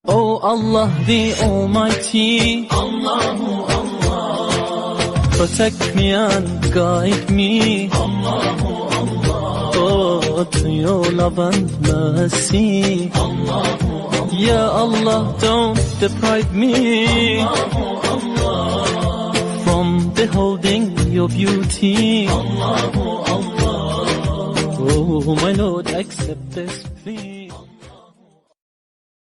Oh Allah the Almighty, Allahu Allah, protect me and guide me, Allahu Allah, oh to your love and mercy, Allahu Allah, Ya Allah don't deprive me, Allahu Allah, from beholding your beauty, Allahu Allah, oh my Lord accept this plea.